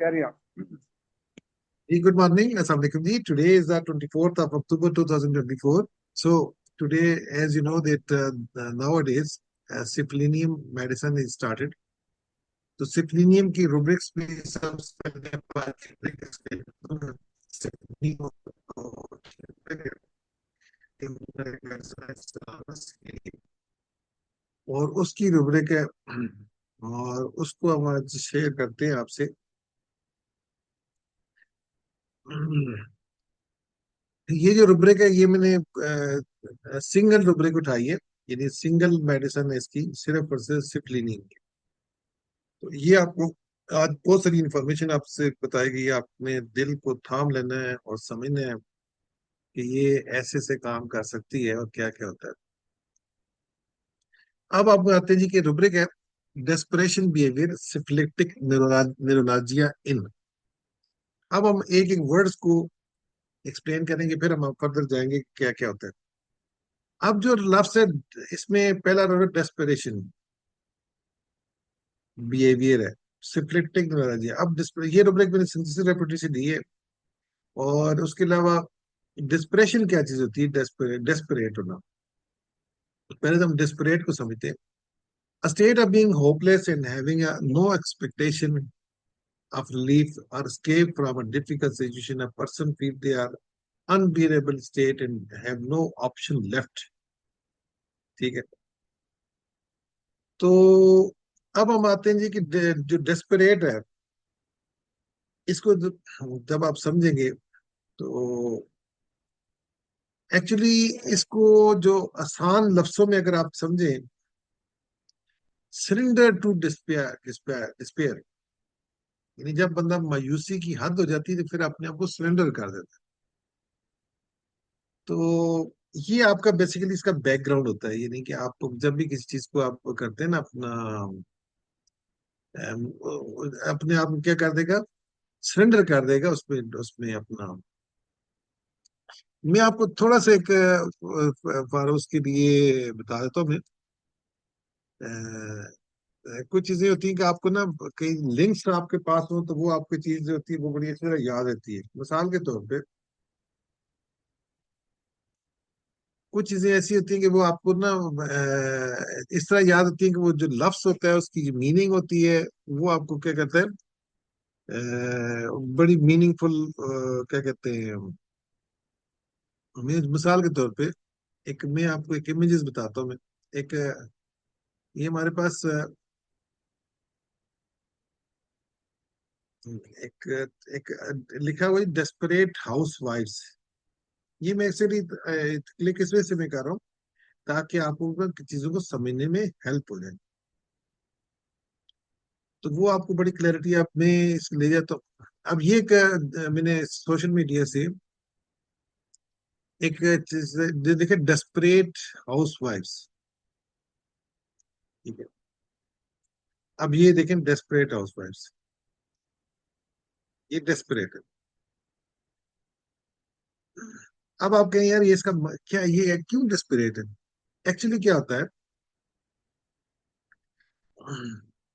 Carry on. Hey, good morning. Assalamu alaikum ji. Today is the 24th of October 2024. So today, as you know that nowadays Ciplinium medicine is started. तो सिप्लिनियम की rubrics भी सबसे पहले बात करेंगे। Ciplinium और उसकी रुब्रिक है और उसको हम आज शेयर करते हैं आपसे। ये जो रुब्रिक है ये मैंने सिंगल रुब्रिक उठाई है, यानी सिंगल मेडिसिन है इसकी, सिर्फ और सिर्फ सिप्लिनियम की। तो ये आपको आज बहुत सारी इंफॉर्मेशन आपसे बताएगी। आपने दिल को थाम लेना है और समझना है कि ये ऐसे से काम कर सकती है और क्या क्या होता है। अब आप आते हैं जी कि रुब्रिक है डेस्परेशन बिहेवियर सिफिलिटिक न्यूरोलॉजिया इन। अब हम एक एक वर्ड्स को एक्सप्लेन करेंगे, फिर हम फर्दर जाएंगे क्या क्या होता है। अब जो लफ्ज है इसमें पहला वर्ड डेस्परेशन बिहेवियर है, सिम्प्लिस्टिक नोलॉजी। अब ये रुब्रिक मैंने सिंथेसिस रेपुटेशन दी है। और उसके अलावा डिस्परेशन क्या चीज होती है? डेस्परेट, डेस्परेट होना। पहले तो हम डिस्परेट को समझते हैं। A state of being hopeless and having no expectation of relief or escape from a difficult situation. A person feels they are unbearable state and have no option left. ठीक है। तो अब हम आते हैं जी कि जो डेस्परेट है इसको जब आप समझेंगे तो एक्चुअली इसको जो आसान लफ्जों में अगर आप समझें, surrender to despair, despair despair, यानी जब बंदा मायूसी की हद हो जाती है तो फिर अपने आप को सरेंडर कर देता है। तो ये आपका बेसिकली इसका बैकग्राउंड होता है, यानी कि आप जब भी किसी चीज को आप करते हैं ना अपना अपने आप क्या कर देगा, सरेंडर कर देगा उसमें उसमें अपना। मैं आपको थोड़ा सा एक फारोस के लिए बता देता हूँ मैं। कुछ चीजें होती हैं कि आपको ना कई लिंक्स आपके पास हो तो वो आपकी चीज जो होती है वो बड़ी अच्छी तरह याद रहती है। मिसाल के तौर पे कुछ चीजें ऐसी होती हैं कि वो आपको ना इस तरह याद होती है कि वो जो लफ्ज होता है उसकी जो मीनिंग होती है वो आपको क्या कहते हैं, बड़ी मीनिंगफुल क्या कहते हैं। मैं मिसाल के तौर पे एक मैं आपको एक इमेजेस बताता हूँ मैं। एक ये हमारे पास एक एक लिखा हुआ है डेस्परेट हाउस वाइफ्स। ये मैं एक्चुअली क्लिक इस वजह से मैं कर रहा हूँ ताकि आपको ना चीजों को समझने में हेल्प हो जाए। तो वो आपको बड़ी क्लैरिटी आप में इसको ले जाए। तो अब ये एक मैंने सोशल मीडिया से एक चीज देखे, डेस्परेट हाउस वाइफ्स। ठीक है। अब ये देखें डेस्परेट हाउस वाइफ्स, ये डेस्परेट है। अब आप कहें यार ये इसका क्या, ये क्यों डेस्परेट है? एक्चुअली क्या होता है,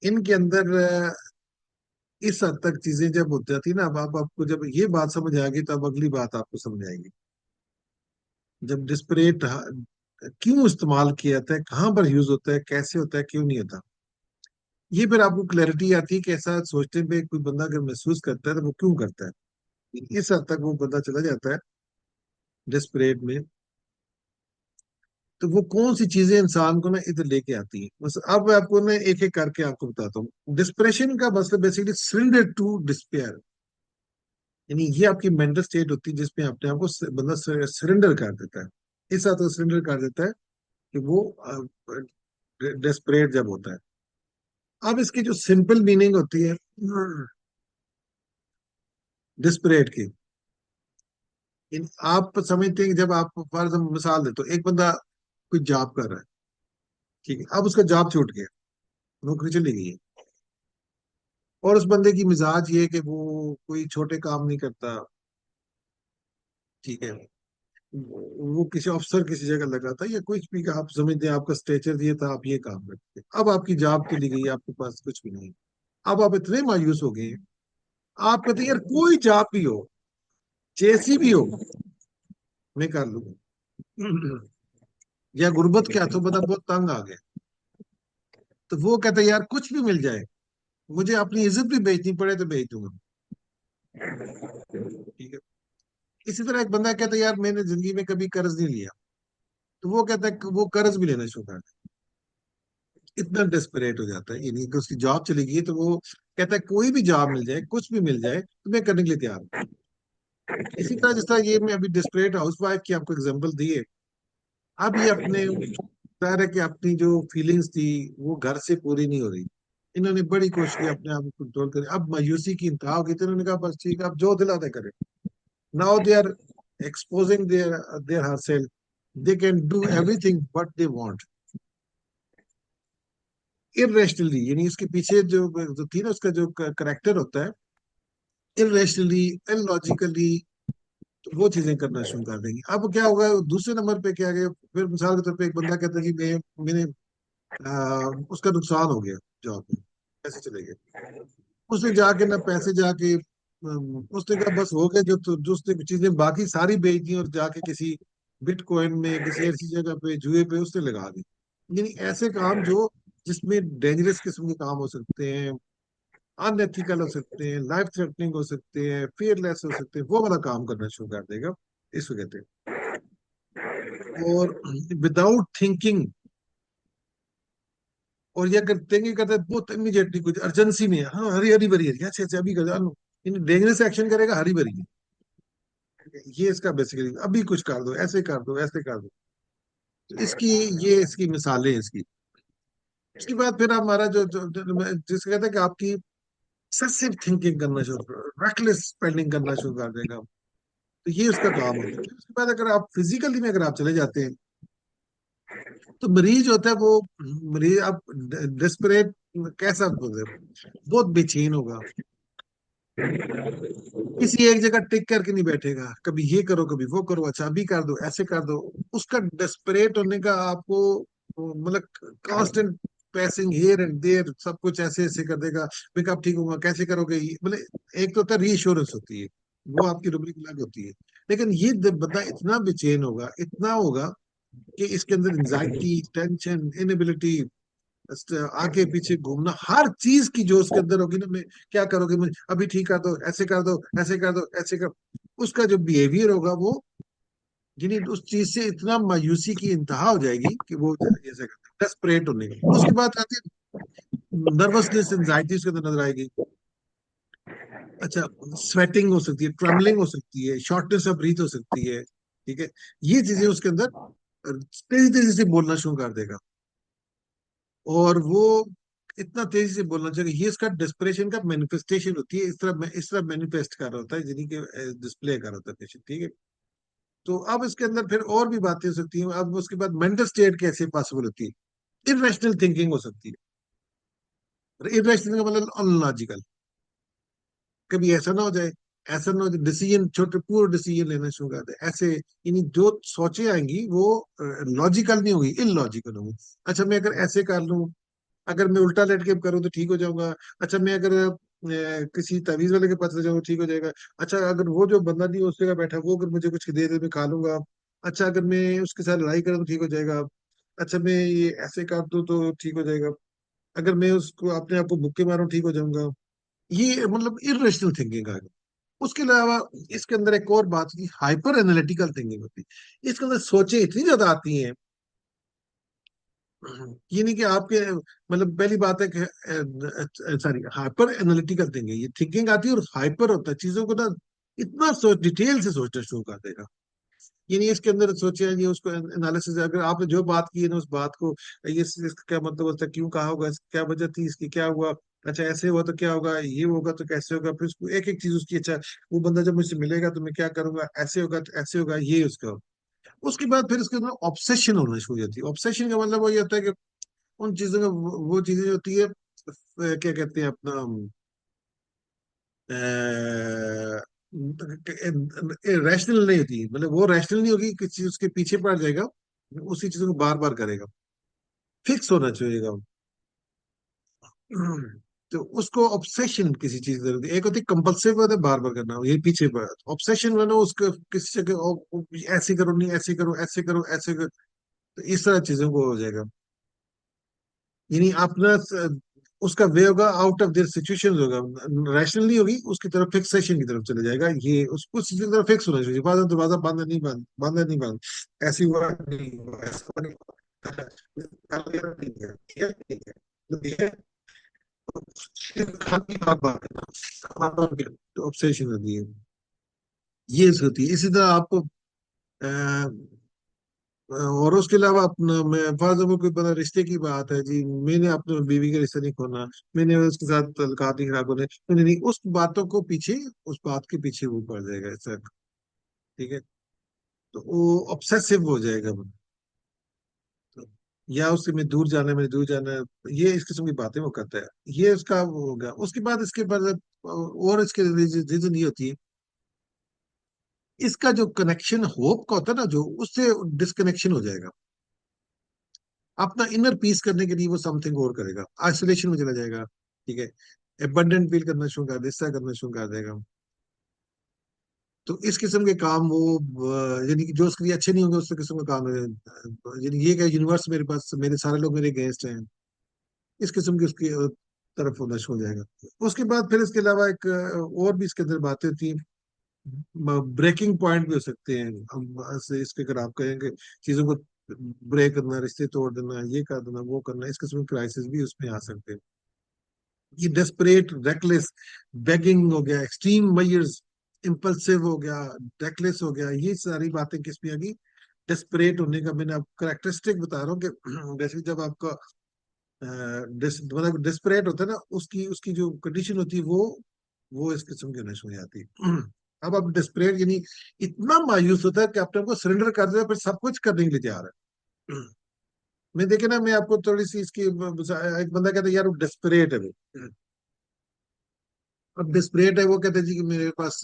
इनके अंदर इस हद तक चीजें जब हो जाती है ना, अब आप आपको जब ये बात समझ आ गई तो अब अगली बात आपको समझ आएगी। जब डिस्परेट क्यों इस्तेमाल किया जाता है, कहाँ पर यूज होता है, कैसे होता है, क्यों नहीं होता, ये फिर आपको क्लैरिटी आती है कि ऐसा सोचने पे कोई बंदा अगर महसूस करता है तो वो क्यों करता है। इस हद तक वो बंदा चला जाता है डिस्परेट में। तो वो कौन सी चीजें इंसान को ना इधर लेके आती है, बस अब मैं आपको ना एक एक करके आपको बताता हूँ। डिस्प्रेशन का मतलब बेसिकली सरेंडर टू डिस्पेयर, यानी ये आपकी मेंटल स्टेट होती है जिसमें अपने आप को बंदा सरेंडर कर देता है। इस हद तक सरेंडर कर देता है कि वो डेस्परेट जब होता है। अब इसकी जो सिंपल मीनिंग होती है डिस्परेट की, आप समझते हैं कि जब आप फॉर एग्जाम्पल मिसाल दे तो एक बंदा कोई जॉब कर रहा है, ठीक है, अब उसका जॉब छूट गया, नौकरी चली गई है। और उस बंदे की मिजाज ये है कि वो कोई छोटे काम नहीं करता, ठीक है। वो किसी अफसर किसी जगह लगा था या कुछ भी, आप समझते हैं आपका स्टेचर ये था, आप ये काम करते, अब आपकी जॉब चली गई, आपके पास कुछ भी नहीं। अब आप इतने मायूस हो गए आप कहते हैं यार कोई जॉब भी हो, जैसी भी हो, मैं कर लूंगा। या गुर्बत क्या तो बता बहुत तंग आ गया, तो वो कहता है यार कुछ भी मिल जाए, मुझे अपनी इज्जत भी बेचनी पड़े तो बेच दूंगा। ठीक है। इसी तरह एक बंदा कहता है यार मैंने जिंदगी में कभी कर्ज नहीं लिया, तो वो कहता है कि वो कर्ज भी लेना शुरू कर देता है। इतना डेस्परेट हो जाता है, यानी कि उसकी जॉब चली गई तो वो कहता है कोई भी जॉब मिल जाए, कुछ भी मिल जाए तो मैं करने के लिए तैयार हूँ। इसी तरह जिस तरह ये मैं अभी डेस्परेट हाउस वाइफ की आपको एग्जाम्पल दी है, अब ये अपने जाहिर है कि अपनी जो फीलिंग्स थी वो घर से पूरी नहीं हो रही। इन्होंने बड़ी कोशिश की अपने आप को कंट्रोल करें, अब मायूसी की इंतहा हो गई, तो इन्होंने कहा बस ठीक है अब जो दिला दे करें। Now they are exposing their her self, they can do everything what they want irrationally, यानी इसके पीछे जो थी ना उसका जो करेक्टर होता है, इरेशनली, इलॉजिकली, तो वो चीजें करना शुरू कर देंगी। अब क्या होगा दूसरे नंबर पे क्या गया, फिर मिसाल के तौर पे एक बंदा कहता है कि मैंने उसका नुकसान हो गया जॉब में, पैसे चले गए, उसने जाके ना पैसे जाके उसने कहा बस हो गया, जो उसने चीजें बाकी सारी बेच दी और जाके किसी बिटकॉइन में किसी ऐसी जगह पे जुए पे उसने लगा दी। यानी ऐसे काम जो जिसमें डेंजरस किस्म के काम हो सकते हैं, अनएथिकल हो सकते हैं, लाइफ थ्रेटनिंग हो सकते हैं, फियरलेस हो सकते हैं, वो वाला काम करना शुरू कर देगा। इसको कहते हैं। और विदाउट थिंकिंग, और ये करते हैं कि करते हैं बहुत इमीडिएटली, कुछ अर्जेंसी में है, हाँ हरी हरी भरी है, अच्छा अच्छा अभी कर जानो, इन डेंजरस एक्शन करेगा हरी भरी है। ये इसका बेसिकली अभी कुछ कर दो, ऐसे कर दो, ऐसे कर दो। तो इसकी ये इसकी मिसालें हैं इसकी। उसके बाद फिर हमारा जिसका कहते हैं कि आपकी एक्सेसिव थिंकिंग करना शुरू कर, रेकलेस स्पेंडिंग करना शुरू कर देगा। तो ये उसका काम होता है। फिर उसके बाद अगर आप फिजिकली में अगर आप चले जाते हैं, तो मरीज होता है वो, मरीज आप डिस्परेट, कैसा बहुत बेचैन होगा, किसी एक जगह टिक करके नहीं बैठेगा, कभी ये करो कभी वो करो, अच्छा अभी कर दो ऐसे कर दो। उसका डेस्परेट होने का आपको मतलब constant pacing here and there, सब कुछ ऐसे ऐसे कर देगा। मैं कब ठीक होगा, कैसे करोगे मतलब एक तो होता है रीअश्योरेंस होती है, वो आपकी रुब्रिक अलग होती है। लेकिन ये बंदा इतना बेचैन होगा, इतना होगा कि इसके अंदर एंजाइटी, टेंशन, इनएबिलिटी, आगे पीछे घूमना, हर चीज की जो उसके अंदर होगी ना, मैं क्या करोगे, मुझे अभी ठीक कर दो, ऐसे कर दो, ऐसे कर दो, ऐसे कर, उसका जो बिहेवियर होगा वो, यानी उस चीज से इतना मायूसी की इंतहा हो जाएगी कि वो ऐसे डेस्परेट होने की। उसके बाद आती है नर्वसनेस, एंजाइटी उसके अंदर नजर आएगी। अच्छा, स्वेटिंग हो सकती है, ट्रम्बलिंग हो सकती है, शॉर्टनेस ऑफ ब्रीथ हो सकती है। ठीक है। ये चीजें उसके अंदर तेजी तेजी से बोलना शुरू कर देगा, और वो इतना तेजी से बोलना चाहिए, ये इसका डिस्प्रेशन का मैनिफेस्टेशन होती है, इस तरह मैनिफेस्ट कर रहा होता है, जिन्हीं के डिस्प्ले कर रहा होता है पेशेंट। ठीक है। तो अब इसके अंदर फिर और भी बातें हो सकती हैं। अब उसके बाद मेंटल स्टेट कैसे पॉसिबल होती है, इरेशनल थिंकिंग हो सकती है। इरेशनल का मतलब अनलॉजिकल, कभी ऐसा ना हो जाए, ऐसा ना हो जाए, डिसीजन छोटे पूरे डिसीजन लेना शुरू कर दे ऐसे, यानी जो सोचे आएंगी वो लॉजिकल नहीं होगी, इलॉजिकल होगी। अच्छा मैं अगर ऐसे कर लूं, अगर मैं उल्टा लेट के करूँ तो ठीक हो जाऊंगा। अच्छा मैं अगर किसी तावीज वाले के पास चले जाऊँ ठीक हो जाएगा। अच्छा अगर वो जो बंदा नहीं उस जगह बैठा वो अगर मुझे कुछ दे दे मैं खा लूंगा। अच्छा अगर मैं उसके साथ लड़ाई करूँ तो ठीक हो जाएगा। अच्छा मैं ये ऐसे कर दूं तो ठीक हो जाएगा। अगर मैं उसको अपने आप को मुक्के मारूं ठीक हो जाऊंगा। ये मतलब इरेशनल थिंकिंग आ गई। उसके अलावा इसके अंदर एक और बात की हाइपर एनालिटिकल थिंकिंग होती है, इसके अंदर सोचे इतनी ज्यादा आती हैं। ये नहीं कि आपके मतलब पहली बात है कि सॉरी हाइपर एनालिटिकल थिंकिंग, ये थिंकिंग आती है और हाइपर होता है चीजों को ना, इतना सोच डिटेल से सोचना शुरू कर देगा। ये नहीं इसके अंदर सोचे ये उसको एनालिसिस, अगर आपने जो बात की है ना उस बात को, ये इसका क्या मतलब होता है, क्यों कहा होगा, क्या वजह थी इसकी, क्या हुआ, अच्छा ऐसे हुआ तो क्या होगा, ये होगा तो कैसे होगा, फिर उसको एक एक चीज उसकी, अच्छा वो बंदा जब मुझसे मिलेगा तो मैं क्या करूंगा, ऐसे होगा तो ऐसे होगा, ये उसका। उसके बाद फिर इसके अंदर ऑब्सेशन होना शुरू हो जाती है। ऑब्सेशन का मतलब वो ये होता है कि उन चीजों का वो चीजें होती है, क्या कहते हैं अपना, रैशनल नहीं होती, मतलब वो रैशनल नहीं होगी, किसी चीज उसके पीछे पड़ जाएगा, उसी चीज को बार बार करेगा, फिक्स होना चाहिएगा। तो उसको ऑब्सेशन किसी चीज की जरूरत है। एक होती है कंपल्सिव, होता है बार बार करना, ये पीछे पर। ऑब्सेशन में ना उसको किसी जगह ऐसे करो, नहीं ऐसे करो, ऐसे करो, ऐसे करो, तो इस तरह चीजों को हो जाएगा। यानी अपना उसका वे होगा, आउट ऑफ देयर सिचुएशन होगा, रैशनल नहीं होगी, उसकी तरफ फिक्सेशन की तरफ चले जाएगा। ये उस चीज की तरफ फिक्स होना चाहिए, बाधा दरवाजा बंद नहीं, बंद बंद नहीं, बंद ऐसी हुआ नहीं हुआ, ऐसा नहीं हुआ, नहीं है, ठीक है, ठीक है, तो ये खाली बात बात है, तो ऑब्सेशन होती है, ये होती है। इसी तरह आपको और उसके अलावा अपना, मैं फॉर एग्जाम्पल कोई बड़ा रिश्ते की बात है जी, मैंने अपने बीवी का रिश्ता नहीं खोना, मैंने उसके साथ तल्कात नहीं खराब होने, मैंने नहीं, उस बातों को पीछे, उस बात के पीछे वो पड़ जाएगा ऐसा। ठीक है, तो वो ऑब्सेसिव हो जाएगा वो। तो, या उससे मैं दूर जाना, मैंने दूर जाना, ये इस किस्म की बातें वो करता है। ये उसका वो होगा। उसके बाद इसके बाद और इसके रीजन ये होती है, इसका जो कनेक्शन होप का होता है ना, जो उससे डिस्कनेक्शन हो जाएगा। अपना इनर पीस करने के लिए वो समथिंग और करेगा, आइसोलेशन में चला जाएगा। ठीक है, एबंडेंट फील करना शुरू कर दे, ऐसा करना शुरू कर देगा। तो इस किस्म के काम वो यानी कि जो उसके लिए अच्छे नहीं होंगे, उस किस्म का काम है। यानी ये क्या, यूनिवर्स मेरे पास, मेरे सारे लोग मेरे अगेंस्ट हैं, इस किस्म की उसकी तरफ होना शुरू हो जाएगा। उसके बाद फिर इसके अलावा एक और भी इसके अंदर बातें थी, ब्रेकिंग पॉइंट भी हो सकते हैं। हम ऐसे इसके, अगर आप कहेंगे चीजों को ब्रेक करना, रिश्ते तोड़ देना, ये कर देना, वो करना, इस किस्म के क्राइसिस भी उसमें आ सकते हैं। ये डेस्परेट, रेकलेस, बेगिंग हो गया, एक्सट्रीम मेजर्स, इम्पल्सिव हो गया, रेकलेस हो गया, ये सारी बातें किस में आ गई, डेस्परेट होने का। मैंने आपको करेक्टरिस्टिक बता रहा हूँ कि जैसे जब आपका मतलब डेस्परेट होता है ना, उसकी उसकी जो कंडीशन होती है, वो इस किस्म की होने शुरू हो जाती है। अब आप डेस्परेट यानी इतना मायूस होता है कि अपने आप को सरेंडर कर देता है, फिर सब कुछ करने के लिए तैयार है। मैं देखे ना, मैं आपको थोड़ी सी इसकी, एक बंदा कहता है यार वो डेस्परेट है वो। अब डेस्परेट है, वो कहते हैं जी कि मेरे पास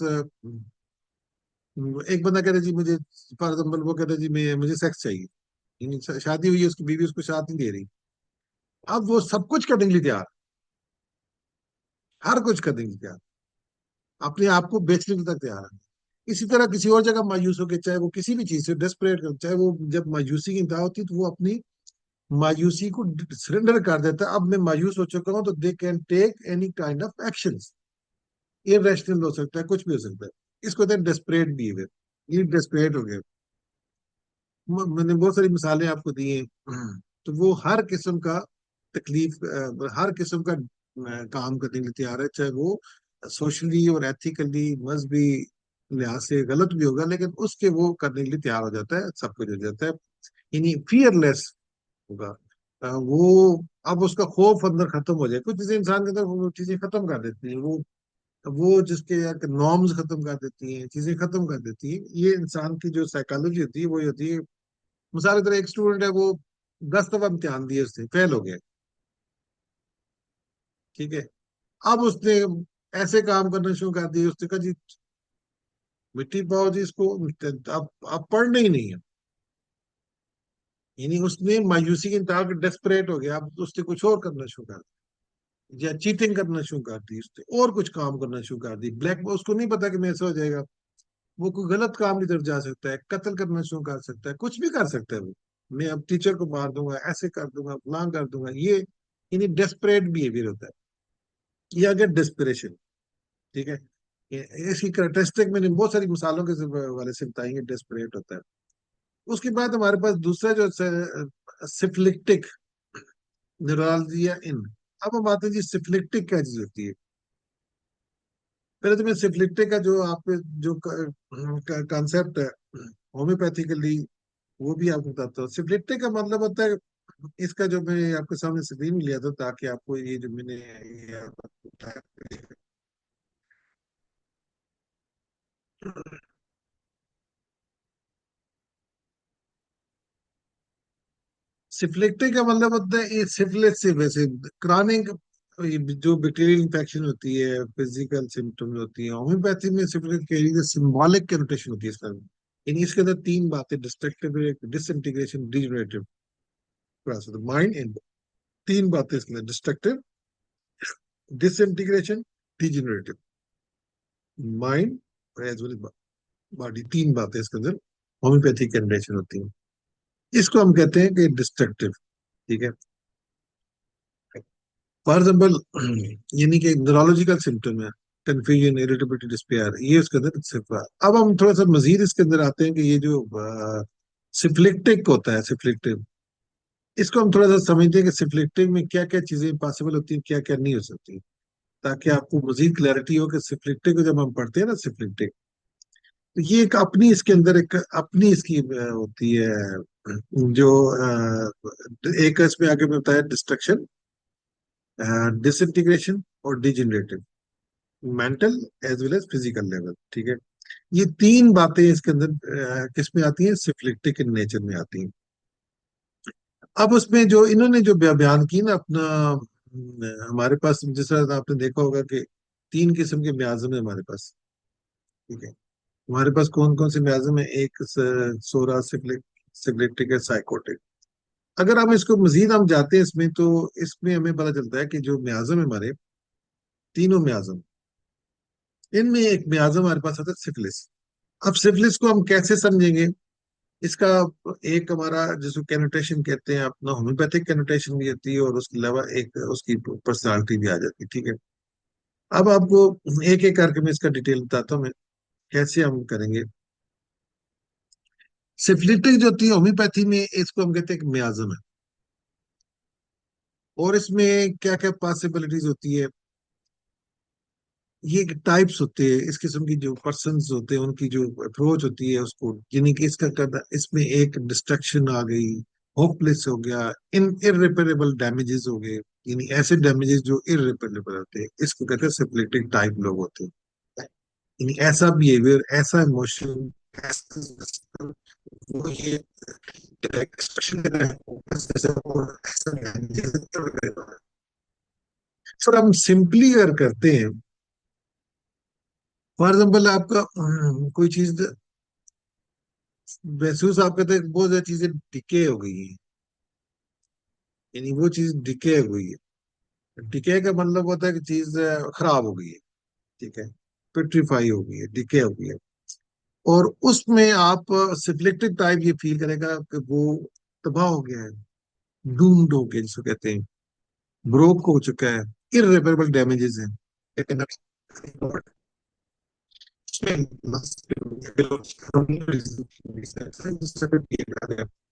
एक बंदा कहता है जी मुझे, फॉर एग्जाम्पल वो कहता है जी मैं, मुझे सेक्स चाहिए, यानी शादी हुई है, उसकी बीवी उसको साथ नहीं दे रही। अब वो सब कुछ करने के लिए तैयार, हर कुछ करने के लिए तैयार, अपने आप को बेचने के तक तैयार है। इसी तरह किसी और जगह मायूस होकर, चाहे वो किसी भी चीज से डेस्परेट कर, चाहे वो जब मायूसी की इंतहा होती है, तो वो अपनी मायूसी को सरेंडर कर देता है। अब मैं मायूस हो चुका हूं, तो they can take any kind of actions. Irrational हो सकता है, कुछ भी हो सकता है। इसको कहते हैं डेस्परेट बिहेवियर। ये डेस्परेट हो गया। मैंने बहुत सारी मिसालें आपको दी हैं। तो वो हर किस्म का तकलीफ, हर किस्म का काम करने के लिए तैयार है, चाहे वो सोशली और एथिकली, मजहबी लिहाज से गलत भी होगा, लेकिन उसके वो करने के लिए तैयार हो जाता है, सब कुछ हो जाता है। यानी फियरलेस होगा। वो, अब उसका खौफ अंदर खत्म हो जाए। कुछ चीजें इंसान के अंदर वो चीजें खत्म कर देती हैं, वो जिसके नॉर्म्स खत्म कर देती हैं, चीजें खत्म कर देती हैं। ये इंसान की जो साइकोलॉजी होती है वो ये होती है। मिसाल की तरह एक स्टूडेंट है, वो 10 दफा इम्तिहान दिए, उससे फेल हो गया। ठीक है, अब उसने ऐसे काम करना शुरू कर दिए, उसने कहा जी मिट्टी पाओ जी इसको, अब पढ़ना ही नहीं है। यानी उसने मायूसी के इंतहा, डेस्परेट हो गया, अब उसने कुछ और करना शुरू कर दिया, या चीटिंग करना शुरू कर दी उसने, और कुछ काम करना शुरू कर दी। ब्लैक, उसको नहीं पता कि मैं ऐसा हो जाएगा। वो कोई गलत काम की तरफ जा सकता है, कत्ल करना शुरू कर सकता है, कुछ भी कर सकता है वो। मैं अब टीचर को मार दूंगा, ऐसे कर दूंगा, फलां कर दूंगा, ये यानी डेस्परेट बिहेवियर होता है। ये आ गया डेस्परेशन। ठीक है, इसकी करेक्टरिस्टिक मैंने बहुत सारी मिसालों के वाले से बताएंगे, डेस्परेट होता है। उसके बाद हमारे पास दूसरा जो सिफिलिक्टिक न्यूरालजिया इन। अब हम आते हैं जी, सिफिलिक्टिक क्या चीज होती है। पहले तो मैं सिफिलिक्टिक का जो आप जो कॉन्सेप्ट है होम्योपैथिकली, वो भी आपको बताता हूँ। सिफिलिक्टिक का मतलब होता है, इसका जो मैं आपके सामने स्क्रीन में लिया था, ताकि आपको ये जो मैंने ये आपको बताया। सिफिलिटिक का मतलब होता है ये सिफिलिस से वैसे क्रॉनिक, जो बैक्टीरियल इंफेक्शन होती है, फिजिकल सिम्टम्स होती है। होम्योपैथी में सिफिलिस के सिंबॉलिक कैनोटेशन होती है इसका। इन इसके अंदर तीन बातें, destructive, disintegration, degenerative, mind and. तीन बातें इसके अंदर, destructive, disintegration, degenerative, mind as well body, तीन बातें इसके अंदर होम्योपैथिक कंडीशन होती है। इसको हम कहते हैं कि डिस्ट्रक्टिव। ठीक है। फॉर एग्जाम्पल यानी कि न्यूरोलॉजिकल सिम्टम है, कंफ्यूजन, इरिटेबिलिटी, डिस्पेयर, ये उसके अंदर सिर्फ। अब हम थोड़ा सा मजीद इसके अंदर आते हैं कि ये जो सिफ्लिक्टिक होता है, सिफ्लिक्टिव, इसको हम थोड़ा सा समझते हैं कि सिफ्लिक्टिव में क्या क्या चीजें पॉसिबल होती हैं, क्या क्या नहीं हो सकती, ताकि आपको मजीद क्लैरिटी हो कि सिफ्लिक्टिक को जब हम पढ़ते हैं ना, सिफ्लिक्टिक, तो ये एक अपनी इसके अंदर एक अपनी इसकी होती है जो एक इसमें आगे में बताया डिस्ट्रक्शन, डिसइंटीग्रेशन और degenerative, mental as well as physical level. ठीक है। ये तीन बातें इसके अंदर किस में आती हैं, सिफ्लिक्टिक इन नेचर में आती हैं। अब उसमें जो इन्होंने जो बयान की ना अपना, हमारे पास जिस तरह आपने देखा होगा कि तीन किस्म के म्याज्म है हमारे पास। ठीक है। हमारे पास कौन कौन से म्याज्म है, एक सोरा सिग्लिक्टिक है, साइकोटिक। अगर हम इसको मजीद हम जाते हैं इसमें, तो इसमें हमें पता चलता है कि जो म्याज्म है हमारे, तीनों म्याज्म, इनमें एक म्याज्म हमारे पास आता है सिफिलिस। अब सिफिलिस को हम कैसे समझेंगे, इसका एक हमारा जिसको कैनोटेशन कहते हैं, अपना होम्योपैथिक कैनोटेशन भी होती है और उसके अलावा एक उसकी पर्सनालिटी भी आ जाती है। ठीक है। अब आपको एक एक करके मैं इसका डिटेल बताता हूँ मैं, कैसे हम करेंगे। सिफिलिटिक जो होती है होम्योपैथी में, इसको हम कहते हैं एक मियाज्म है। और इसमें क्या क्या पॉसिबिलिटीज होती है, ये टाइप्स होते हैं, इस किस्म की जो पर्सन्स होते हैं उनकी जो अप्रोच होती है उसको, यानी कि इसका करना, इसमें एक डिस्ट्रक्शन आ गई, होपलेस हो गया, इन इररिपेरेबल डैमेजेस हो गए, यानी ऐसे डैमेजेस जो इररिपेरेबल होते हैं, इसको कहते हैं सिफिलिटिक टाइप लोग होते हैं। यानी ऐसा बिहेवियर, ऐसा इमोशन, ऐसा वो ये एक्सप्रेशन कर रहे हैं, ऐसा ऐसा। सर हम सिंपली अगर करते हैं, फॉर एग्जाम्पल आपका कोई चीज महसूस, आप कहते हैं बहुत ज्यादा चीजें डिके हो गई है, यानी वो चीज डिके हो गई है। डिके का मतलब होता है कि चीज खराब हो गई है। ठीक है। पेट्रीफाई हो गई है, डिके हो गई है। और उसमें आप सिफ्लिक्टिक टाइप ये फील करेगा कि वो तबाह हो गया है, डूम्ड हो गया जिसको कहते हैं, ब्रोक हो चुका है, इररिपेरेबल डैमेजेस हैं। लेकिन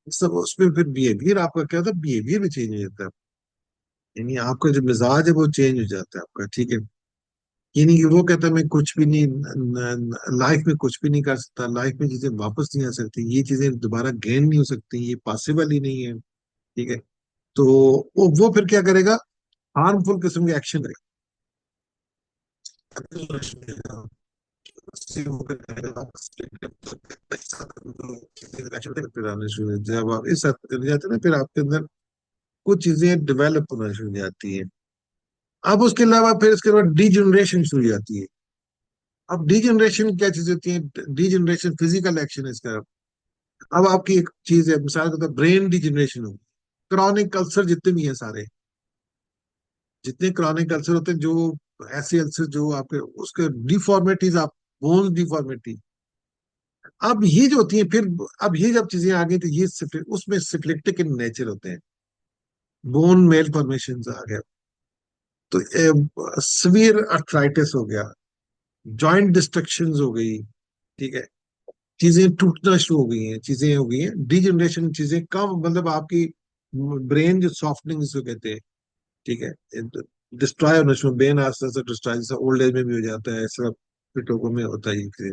सब उसमें फिर बिहेवियर आपका क्या होता है, बिहेवियर भी चेंज हो जाता है, यानी आपका जो मिजाज है वो चेंज हो जाता है आपका। ठीक है। यानी कि वो कहता है मैं कुछ भी नहीं, लाइफ में कुछ भी नहीं कर सकता, लाइफ में चीजें वापस नहीं आ सकती, ये चीजें दोबारा गेन नहीं हो सकती, ये पॉसिबल ही नहीं है। ठीक है। तो वो फिर क्या करेगा, हार्मफुल किस्म के एक्शन करेगा। जब आप इस हद तक जाते हैं ना, फिर आपके अंदर कुछ चीजें डेवलप होना शुरू हो जाती है। अब उसके अलावा फिर इसके बाद डीजनरेशन शुरू हो जाती है। अब डीजनरेशन क्या चीज होती है, डीजनरेशन फिजिकल एक्शन है इसका। अब आपकी एक चीज है, मिसाल के तौर ब्रेन डीजनरेशन हो, क्रॉनिक अल्सर जितने भी हैं सारे, जितने क्रॉनिक अल्सर होते हैं, जो ऐसे अल्सर जो आपके उसके डिफॉर्मिटीज, आप बोन डिफॉर्मिटी, अब ये जो होती है फिर, अब ये जब चीजें आ गई तो ये उसमें सिफ्लिक्टिक इन नेचर होते हैं, बोन मेल फॉर्मेशन आ गया, तो सवियर अर्थराइटिस हो गया, जॉइंट डिस्ट्रक्शन हो गई। ठीक है। चीजें टूटना शुरू हो गई हैं, चीजें हो गई हैं डीजनरेशन, चीजें कम, मतलब आपकी ब्रेन जो सॉफ्टनिंग जिसको कहते हैं। ठीक है। डिस्ट्रॉय होना शुरू, ब्रेन आस्ते आस्ते डिस्ट्रॉय, जैसे ओल्ड एज में भी हो जाता है ऐसा, फिर लोगों में होता है ये।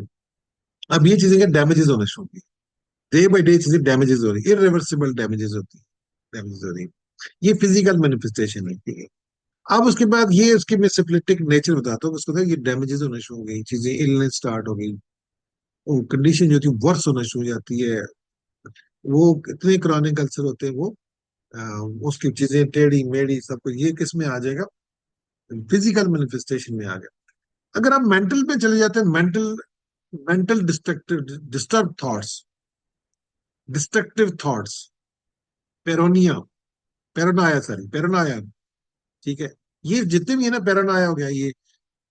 अब ये चीजें डैमेजेस होना शुरू, डे बाई डे चीजें डैमेजेस हो रही, इरिवर्सिबल डैमेजेस होती है, डैमेजेस हो रही। ये फिजिकल मैनिफेस्टेशन है। ठीक है। अब उसके बाद ये उसकी मैं सिम्प्लिस्टिक नेचर बताता हूँ उसको, ये डैमेजेस होना शुरू हो गई, चीजें इलनेस स्टार्ट हो गई, वो कंडीशन जो थी वर्स होना शुरू हो जाती है। वो कितने क्रॉनिक अल्सर होते हैं वो, अ, उसकी चीजें टेढ़ी मेढ़ी सब कुछ, ये किस में आ जाएगा, फिजिकल मैनिफेस्टेशन में आ गया। अगर आप मेंटल में चले जाते हैं, mental mental destructive, disturb thoughts, destructive thoughts, paranoia, paranoia, sorry paranoia. ठीक है। ये जितने भी है ना, पैरानोया हो गया, ये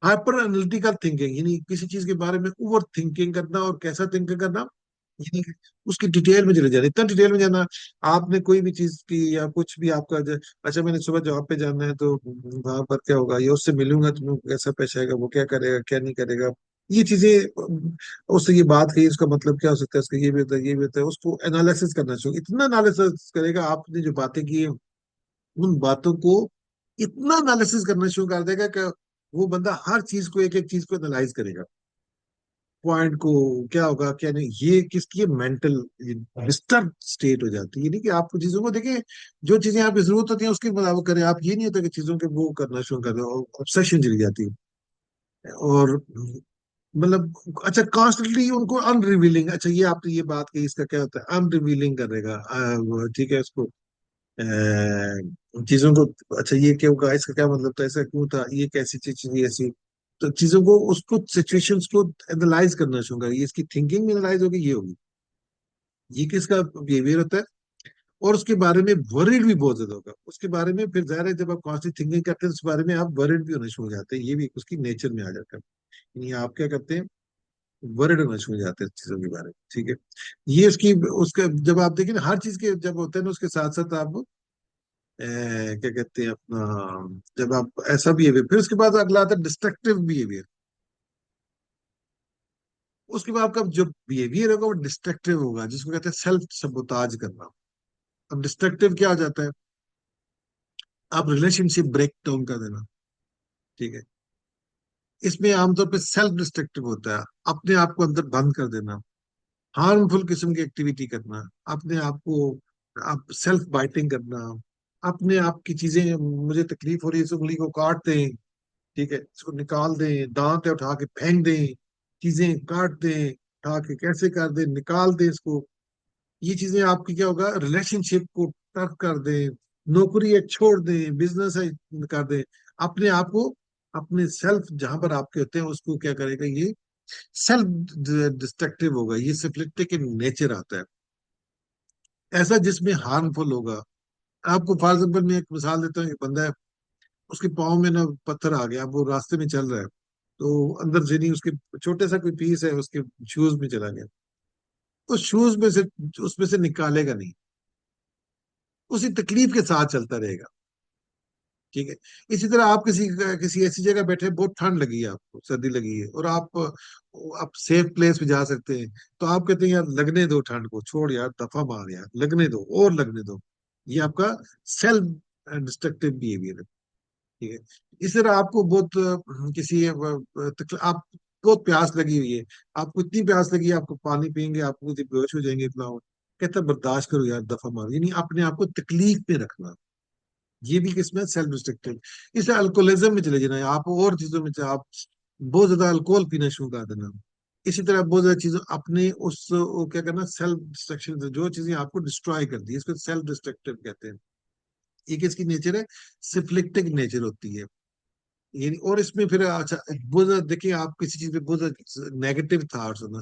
हाइपर एनालिटिकल थिंकिंग, यानी किसी चीज के बारे में ओवर थिंकिंग करना, और कैसा थिंकिंग करना, यानी कि उसकी डिटेल में चले जाना, इतना डिटेल में जाना। आपने कोई भी चीज की या कुछ भी आपका अच्छा मैंने सुबह जॉब पे जाना है, तो वहां पर क्या होगा, ये उससे मिलूंगा तो मेरे को कैसा पेश आएगा, वो क्या करेगा क्या नहीं करेगा, ये चीजें, उससे ये बात कही, उसका मतलब क्या हो सकता है, उसका ये भी होता है, ये भी होता है, उसको एनालिसिस करना चाहिए। इतना एनालिसिस करेगा, आपने जो बातें की है उन बातों को इतना एनालिसिस करना शुरू कर देगा कि वो बंदा हर चीज को, एक एक चीज को एनालाइज करेगा, पॉइंट को, क्या होगा क्या नहीं, ये किसकी है, मेंटल डिस्टर्ब स्टेट हो जाती है। नहीं कि आप चीजों को देखें, जो चीजें आपकी जरूरत होती है उसके मुताबिक करें आप, ये नहीं होता कि चीजों के वो करना शुरू कर दो, ऑब्सेशन चली जाती है। और मतलब अच्छा, कॉन्स्टेंटली उनको अनरिवीलिंग, अच्छा ये आपने ये बात कही, इसका क्या होता है, अनरिवीलिंग करेगा, ठीक है, उसको चीजों को, अच्छा ये क्यों कहा, इसका क्या मतलब था, ऐसा क्यों था, ये कैसी चीज थी ऐसी, तो चीजों को, उसको सिचुएशंस को एनालाइज करना शुरू करेगा, ये इसकी थिंकिंग एनालाइज होगी, ये होगी, ये किसका बिहेवियर होता है। और उसके बारे में वरीड भी बहुत ज्यादा होगा उसके बारे में, फिर जाहिर है जब आप कॉन्स्टेंट थिंकिंग करते हैं तो उस बारे में आप वरीड भी होने शुरू हो जाते हैं, ये भी उसकी नेचर में आ जाता है। यानी आप क्या करते हैं, वरीड होना शुरू हो जाते हैं चीजों के बारे में, ठीक है। ये उसकी, उसका जब आप देखें ना, हर चीज के जब होते हैं ना, उसके साथ साथ आप क्या कहते हैं अपना, जब आप ऐसा बिहेवियर, फिर उसके बाद अगला आता है डिस्ट्रक्टिव बिहेवियर। उसके बाद आपका जो बिहेवियर होगा वो डिस्ट्रक्टिव होगा, जिसको कहते हैं सेल्फ सबोताज करना। अब डिस्ट्रक्टिव क्या हो जाता है, आप रिलेशनशिप ब्रेक डाउन कर देना, ठीक है। इसमें आमतौर पे सेल्फ डिस्ट्रक्टिव होता है, अपने आप को अंदर बंद कर देना, हार्मफुल किस्म की एक्टिविटी करना, अपने आप को, आप सेल्फ बाइटिंग करना, अपने आप की चीजें, मुझे तकलीफ हो रही है इस उंगली को काट दें, ठीक है, इसको निकाल दें, दांत है उठा के फेंक दें, चीजें काट दें, उठा के कैसे कर दें, निकाल दें इसको। ये चीजें आपकी क्या होगा, रिलेशनशिप को टर्क कर दें, नौकरी है छोड़ दें, बिजनेस है कर दें, अपने आप को, अपने सेल्फ जहां पर आपके होते हैं उसको क्या करेगा, ये सेल्फ डिस्ट्रक्टिव होगा, ये सिम्प्लिस्टिक इन नेचर आता है, ऐसा जिसमें हार्मफुल होगा। आपको फॉर एग्जाम्पल मैं एक मिसाल देता हूँ, एक बंदा है, उसके पाँव में ना पत्थर आ गया, अब वो रास्ते में चल रहा है, तो अंदर से नहीं, उसके छोटे सा कोई पीस है उसके शूज में चला गया, उस शूज में से, उसमें से निकालेगा नहीं, उसी तकलीफ के साथ चलता रहेगा, ठीक है। इसी तरह आप किसी किसी ऐसी जगह बैठे, बहुत ठंड लगी है, आपको सर्दी लगी है, और आप सेफ प्लेस पे जा सकते हैं, तो आप कहते हैं यार लगने दो, ठंड को छोड़ यार, दफा मार यार, लगने दो और लगने दो। ये आपका सेल्फ डिस्ट्रक्टिव बिहेवियर है, ठीक है। इस तरह आपको बहुत आप, बहुत प्यास लगी हुई है, आपको इतनी प्यास लगी है, आपको पानी पियेंगे आपको बेहोश हो जाएंगे, इतना हो, कहता है, बर्दाश्त करो यार, दफा मारो, यानी अपने आप को तकलीफ में रखना, ये भी किसमें, सेल्फ डिस्ट्रक्टिव। इसलिए अल्कोहलिज्म में चले जाना, आप और चीजों में आप बहुत ज्यादा अल्कोहल पीना शुरू कर देना, इसी तरह बहुत ज्यादा चीजों अपने उस वो क्या करना, सेल्फ डिस्ट्रक्शन से जो चीजें आपको डिस्ट्रॉय कर दी, इसको सेल्फ डिस्ट्रक्टिव कहते हैं। एक इसकी नेचर है, सिफ्लिक्टिक नेचर होती है, यानी, और इसमें फिर अच्छा, बहुत ज्यादा देखिए, आप किसी चीज पे बहुत नेगेटिव थॉट्स होना,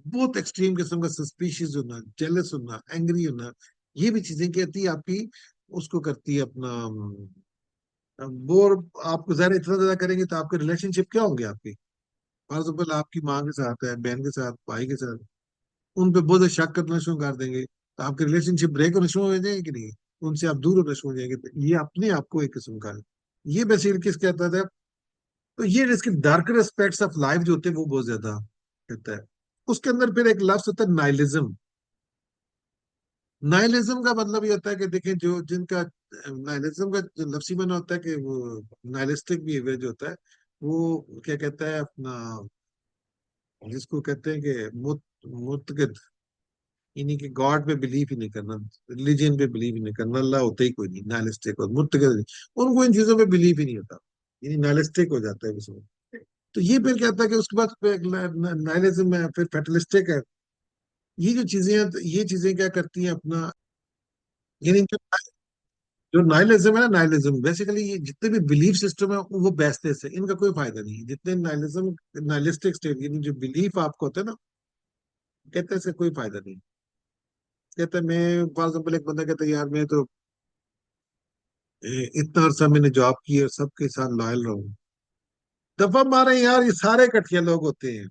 बहुत एक्सट्रीम किस्म का सस्पिशियस होना, जेलस होना, एंग्री होना, ये भी चीजें कहती है आपकी, उसको करती है अपना बोर। आपको जरा इतना ज्यादा करेंगे तो आपके रिलेशनशिप क्या होंगे आपके, फॉर एग्जाम्पल आपकी माँ के साथ है, बहन के साथ, भाई के साथ, उन पे बहुत ज्यादा शक करना शुरू कर देंगे, तो आपके रिलेशनशिप ब्रेक होना शुरू हो जाएंगे कि नहीं, उनसे आप दूर होना शुरू हो जाएंगे, तो ये अपने आप को एक किस्म का है। ये बेसिकली किस कहता था, तो ये इसके डार्कर एस्पेक्ट्स ऑफ लाइफ जो होते हैं वो बहुत ज्यादा कहता है। उसके अंदर फिर एक लफ्ज होता है नाइलिज्म। नाइलिज्म का मतलब ये होता है कि देखें, जो जिनका नाइलिज्म का जो लफ्जी माना होता है कि वो नाइलिस्टिक बिहेवियर जो होता है, वो क्या कहता है अपना, जिसको कहते हैं कि मुतकद, इन्हीं के गॉड पे बिलीव ही नहीं करना, रिलीजन पे बिलीव ही नहीं करना, अल्लाह होता ही कोई नहीं, नाइलिस्टिक और मुतकद, उनको इन चीजों पे बिलीव ही नहीं होता, यानी नाइलिस्टिक हो जाता है उसमें। तो ये फिर कहता है कि उसके बाद नाइलिज्म है, फिर फेटलिस्टिक है। ये जो चीजें हैं, तो ये चीजें क्या करती हैं अपना, यानी जो नाइलिज्म है ना, नाइलिज्म बेसिकली ये जितने भी बिलीफ सिस्टम है वो बेस्टनेस है, इनका कोई फायदा नहीं है, जितने नाइलिज्म, नाइलिस्टिक स्टेट, यानी जो बिलीफ आपको होता है ना, कहते हैं इसका कोई फायदा नहीं। कहते हैं, मैं फॉर एग्जाम्पल एक बंदा कहता है यार मैं तो इतना अरसा मैंने जॉब की और सबके साथ लॉयल रहूं। दफा मारे यार, ये सारे कठिया लोग होते हैं।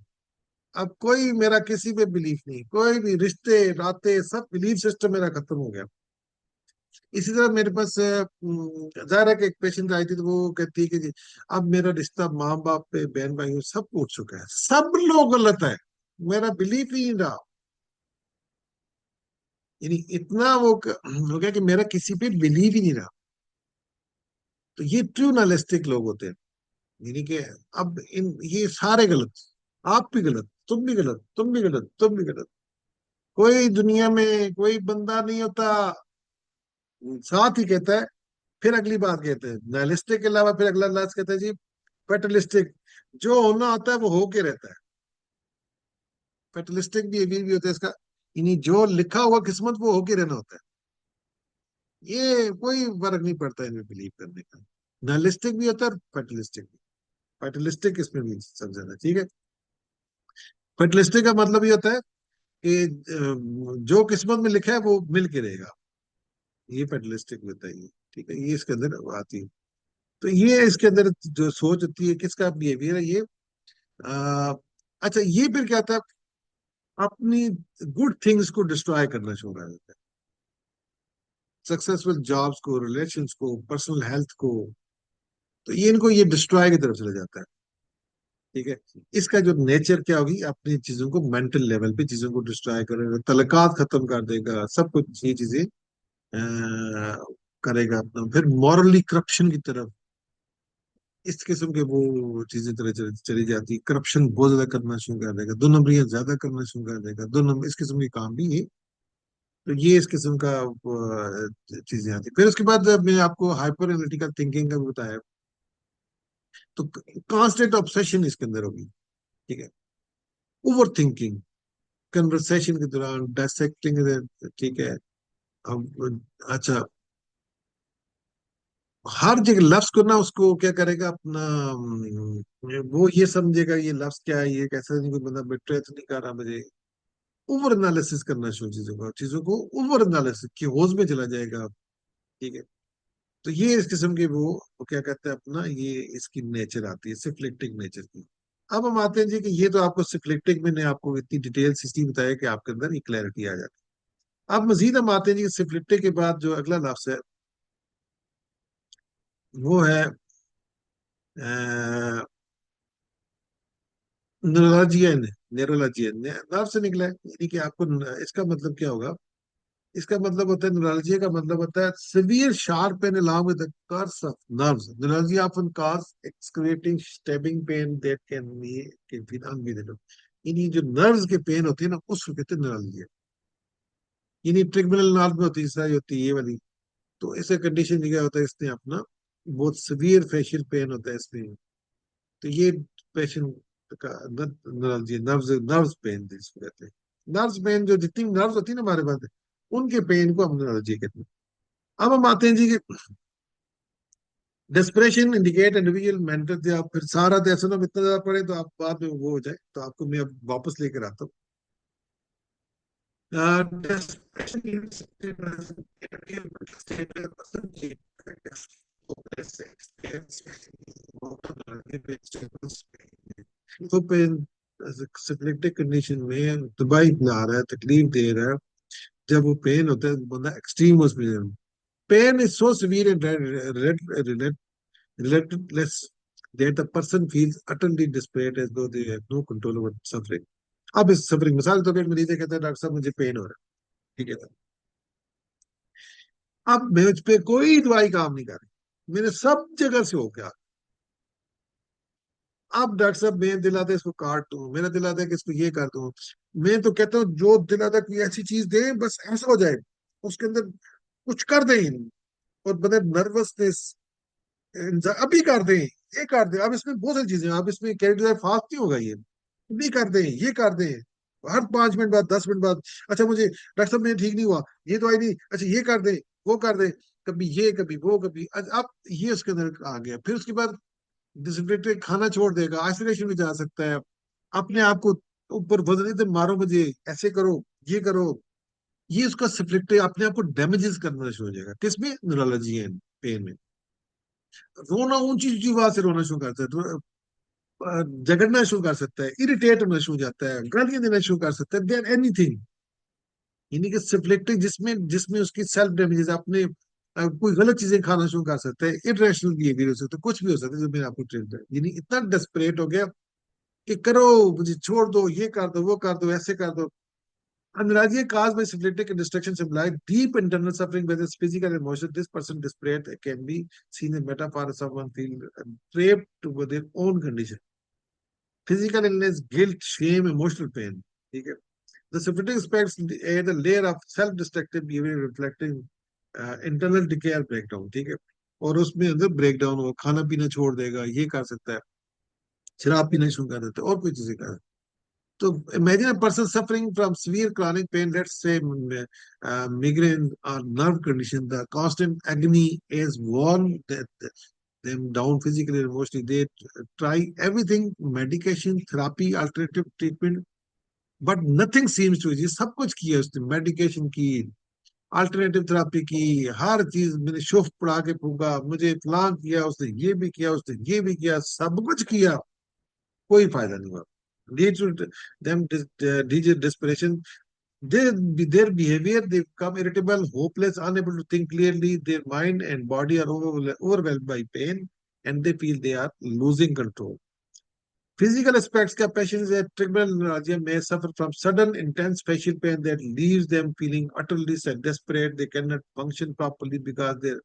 अब कोई मेरा किसी पे बिलीफ नहीं, कोई भी रिश्ते नाते सब बिलीफ सिस्टम मेरा खत्म हो गया। इसी तरह मेरे पास जाहिर है कि एक पेशेंट आई थी, तो वो कहती है कि जी अब मेरा रिश्ता माँ बाप पे, बहन भाइयों सब टूट चुका है, सब लोग गलत है, मेरा बिलीफ ही नहीं रहा। यानी इतना वो हो गया कि मेरा किसी पे बिलीव ही नहीं रहा। तो ये ट्रू नालिस्टिक लोग होते हैं। यानी कि अब इन ये सारे गलत, आप भी गलत, तुम भी गलत, तुम भी गलत, तुम भी गलत। कोई दुनिया में कोई बंदा नहीं होता, साथ ही कहता है। फिर अगली बात कहते हैं नालिस्टिक के अलावा, फिर अगला लास्ट कहता है जी पेटलिस्टिक। जो होना होता है वो होके रहता है। पेटलिस्टिक भी होता है इसका, यानी जो लिखा हुआ किस्मत वो होके रहना होता है। ये कोई फर्क नहीं पड़ता इनमें बिलीव करने का। नालिस्टिक भी होता है और पेटलिस्टिक भी। पेटलिस्टिक इसमें भी समझाना ठीक है। पेटलिस्टिक का मतलब ये होता है कि जो किस्मत में लिखा है वो मिल के रहेगा। ये पेटलिस्टिक होता है ये। ठीक है, ये इसके अंदर आती है। तो ये इसके अंदर जो सोच होती है, किसका बिहेवियर है ये। आ, अच्छा, ये फिर क्या होता है, अपनी गुड थिंग्स को डिस्ट्रॉय करना शुरू कर देता है। सक्सेसफुल जॉब्स को, रिलेशंस को, पर्सनल हेल्थ को। तो ये इनको ये डिस्ट्रॉय की तरफ चला जाता है। ठीक है। इसका जो नेचर क्या होगी, अपनी चीजों को मेंटल लेवल पे चीजों को डिस्ट्रॉय करेगा, तलकात खत्म कर देगा, सब कुछ ये चीजें करेगा अपना। फिर मॉरली करप्शन की तरफ, इस किस्म के वो चीजें तरह चली जाती है। करप्शन बहुत ज्यादा करना शुरू कर देगा, दो नंबरियां ज्यादा करना शुरू कर देगा, दो नंबर इस किस्म के काम भी ये। तो ये इस किस्म का चीजें आती। फिर उसके बाद मैं आपको हाइपर एनालिटिकल थिंकिंग का भी बताया। तो कांस्टेंट ऑब्सेशन इसके अंदर होगी। ठीक है। ओवर थिंकिंग, कन्वर्सेशन के दौरान डायसेक्टिंग। ठीक है। अब अच्छा, हर जगह लफ्ज को ना उसको क्या करेगा अपना, वो ये समझेगा ये लफ्ज क्या है, ये कैसे, नहीं कोई बंदा बेटर तो नहीं कर रहा मुझे। ओवर एनालिसिस करना शुरू, चीजों को ओवर एनालिसिस की होज में चला जाएगा। ठीक है। तो ये इस किस्म के वो क्या कहते हैं अपना, ये इसकी नेचर आती है सिफ्लिक्टिक नेचर की। अब हम आते हैं जी कि ये तो आपको सिफ्लिक्टिक, मैंने आपको इतनी डिटेल्स इसलिए बताया कि आपके अंदर ये क्लैरिटी आ जाती है। अब मजीद हम आते हैं जी सिफ्लिक्टिक के बाद जो अगला लफ्ज है वो है न्यूरोलॉजियन। न्यूरोलॉजियन नाम से निकला है, यानी कि आपको इसका मतलब क्या होगा। इसका मतलब होता है, न्यूरोलॉजी का मतलब होता है severe sharp and along with the curse of nerves. Neuralgia often cause excruciating stabbing pain that can be unbearable. यानी जो नर्व्स के पेन होती है ना, उसको कहते हैं न्यूरोलॉजी। यानी ट्रिगमिनल नर्व में होती है, सारी होती है ये वाली। तो ऐसे कंडीशन क्या होता है, इसने अपना बहुत सीवियर फेशियल पेन होता है इसमें। तो ये पेशेंट का नर्व नर्व्स नर्व्स पेन जिसको कहते हैं। नर्व्स पेन, जो जितनी नर्व्स होती है ना हमारे पास, उनके पेन को हम नर्वजी कहते हैं। अब हम आते हैं जी कि डेस्परेशन इंडिकेट इंडिविजुअल मेंटल। जो आप फिर सारा ऐसा ना इतना ज्यादा पढ़े तो आप बाद में वो हो जाए, तो आपको मैं अब वापस लेकर आता हूँ। डेस्परेशन तो पेन सिफिलिटिक कंडीशन में दवाई पिला रहा है, तकलीफ दे रहा है। जब वो पेन होता है, बंदा एक्सट्रीम उसमें, pain is so severe and relentless that the person feels utterly desperate as though they have no control over suffering. अब इस सफरिंग, मिसाल के तौर पर मरीज कहता है डॉक्टर साहब मुझे पेन हो रहा है। ठीक है। अब मुझ पे कोई दवाई काम नहीं कर रही, मैंने सब जगह से हो गया। अब डॉक्टर साहब मैं दिलाता है इसको काट दूं, मेरा दिलाता है कि इसको ये कर दूं। मैं तो कहता हूँ जो दिलाता है कोई ऐसी चीज दे बस ऐसा हो जाए, उसके अंदर कुछ कर दें। और बंदे नर्वसनेस अभी कर दें, ये कर दें। अब इसमें बहुत सारी चीजें, अब इसमें कैरेक्टर फास्ट नहीं होगा ये, भी कर दें, ये कर दें। हर 5 मिनट बाद, 10 मिनट बाद, अच्छा मुझे डॉक्टर साहब मैं ठीक नहीं हुआ, ये दवाई नहीं, अच्छा ये कर दे, वो कर दे। कभी ये कभी वो कभी अब ये उसके अंदर आ गया। फिर उसके बाद डिसिप्लिन खाना छोड़ देगा, आइसोलेशन में जा सकता है। अपने आप को ऊपर वजन इधर मारो, मुझे ऐसे करो, ये करो। ये उसका सिफ्लिक्टिव अपने आप को डैमेजेस करना शुरू हो जाएगा, किसमें, न्यूरोलॉजी है। पेन में। रोना, ऊंची ऊंची आवाज से रोना शुरू करता है, तो झगड़ना शुरू कर सकता है, इरिटेट होना शुरू हो जाता है, गालियां देना शुरू कर सकता है, देयर एनीथिंग। यानी कि सिफ्लिक्टिंग, जिसमें जिसमें उसकी सेल्फ डेमेजेस, अपने कोई गलत चीजें खाना शुरू कर सकता है, इरेशनल बिहेवियर हो सकता है, कुछ भी हो सकता है, जो मैंने आपको ट्रेन किया। यानी इतना डेस्परेट हो गया कि करो, मुझे छोड़ दो, ये कर दो, वो कर दो, ऐसे कर दो। Anuragya caused by syphilitic and destruction symbolize deep internal suffering, whether it's physical or emotional. This person desperate can be seen in metaphor of someone feeling trapped with their own condition. Physical illness, guilt, shame, emotional pain. ठीक है? The syphilitic aspects add a layer of self-destructive behavior reflecting internal decay or breakdown. ठीक है? और उसमें अंदर breakdown हो, खाना पीना छोड़ देगा, ये कर सकता है, शराब पीना शुरू कर देता है, और कोई चीजें कर। So imagine a person suffering from severe chronic pain, let's say migraine or nerve condition. The constant agony is worn them down physically and emotionally. They try everything, medication, therapy, alternative treatment, but nothing seems to. ये सब कुछ किया उसने, medication की, alternative therapy की, हर चीज मैंने शुफ पढ़ा के फूका, मुझे फलां किया उसने, ये भी किया उसने, ये भी किया, सब कुछ किया, कोई फायदा नहीं हुआ। Lead to them desperation. They, their behavior, they become irritable, hopeless, unable to think clearly. Their mind and body are overwhelmed by pain, and they feel they are losing control. Physical aspects का patients with trigeminal neuralgia may suffer from sudden intense facial pain that leaves them feeling utterly desperate. They cannot function properly because their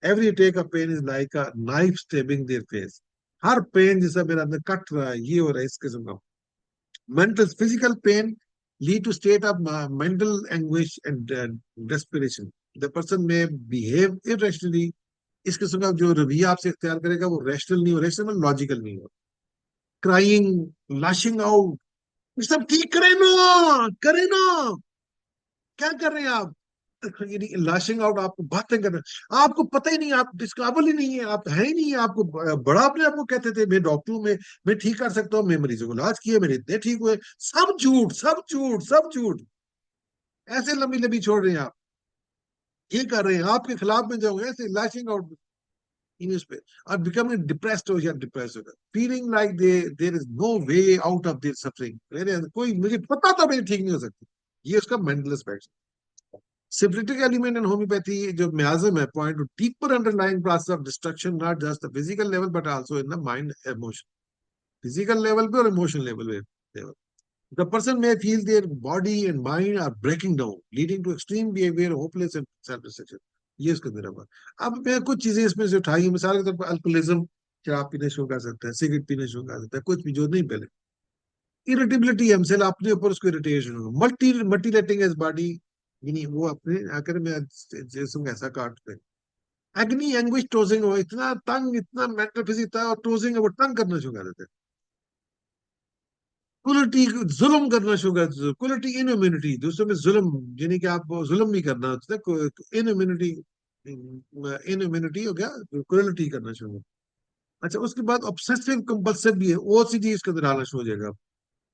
every attack of pain is like a knife stabbing their face. हर pain जैसा मेरा अंदर cut रहा है, ये हो रहा है, इस किस्म का। Mental, physical pain lead to state of mental anguish and desperation. The person may behave irrationally. इस किस्म का जो रवैया आपसे इख्तियार करेगा वो रैशनल नहीं हो, रैशनल लॉजिकल नहीं हो। क्राइंग, लैशिंग आउट, ये सब ठीक करे ना, क्या कर रहे हैं आप? लैशिंग आउट, आपको बातें कर रहे हैं, आपको पता ही नहीं, आप इस काबिल ही नहीं है, आप है ही नहीं है, आपको बड़ा अपने आपको कहते थे मैं डॉक्टर हूं, मैं ठीक कर सकता हूँ, मैं मरीजों को इलाज किया, मेरे इतने ठीक हुए। सब झूठ, सब झूठ, सब झूठ। ऐसे लंबी लंबी छोड़ रहे हैं आप, ये कर रहे हैं, आपके खिलाफ में जाऊंगे, ऐसे लैशिंग आउट इन पे। और बिकमिंग डिप्रेस्ड हो या डिप्रेस होगा, feeling like there is no way out of their suffering, मेरे कोई, मुझे पता था मेरी ठीक नहीं हो सकती। ये उसका mental aspect. Syphilitic element in homeopathy, जो miasm है, point to deeper underlying process of destruction, not just the physical level, but also in the mind emotion. Physical level पे और emotion level. The person may feel their body and mind are breaking down, leading to extreme behavior, hopeless and self-destruction. ये उसका दराबर। अब मैं कुछ चीजें इसमें से उठाई, मिसाल के तौर पर अल्कोहलिज्म, शराब पीने शुरू कर सकता है, सिगरेट पीने शुरू कर सकता है, कुछ भी जो नहीं पहले। इरिटेबिलिटी, हमसे अपने ऊपर उसको इरिटेशन होगा, मल्टीलेटिंग एज बॉडी, यानी वो अपने आकर में जैसे ऐसा काटते हैं। एग्नी, एंग्विश, टोजिंग हो, इतना तंग, इतना मेंटल फिजिक था, और टोजिंग है वो तंग करना शुरू कर देते हैं। क्रुएल्टी, जुल्म करना शुरू कर देते हैं। क्रुएल्टी, इनह्यूमैनिटी, दूसरों में जुल्म, यानी कि आप जुल्म नहीं करना होता है, इनह्यूमैनिटी, इनह्यूमैनिटी हो गया, क्रुएल्टी करना शुरू। अच्छा, उसके बाद ऑब्सेसिव कंपल्सिव भी है, ओसीडी इसके अंदर आना शुरू हो जाएगा।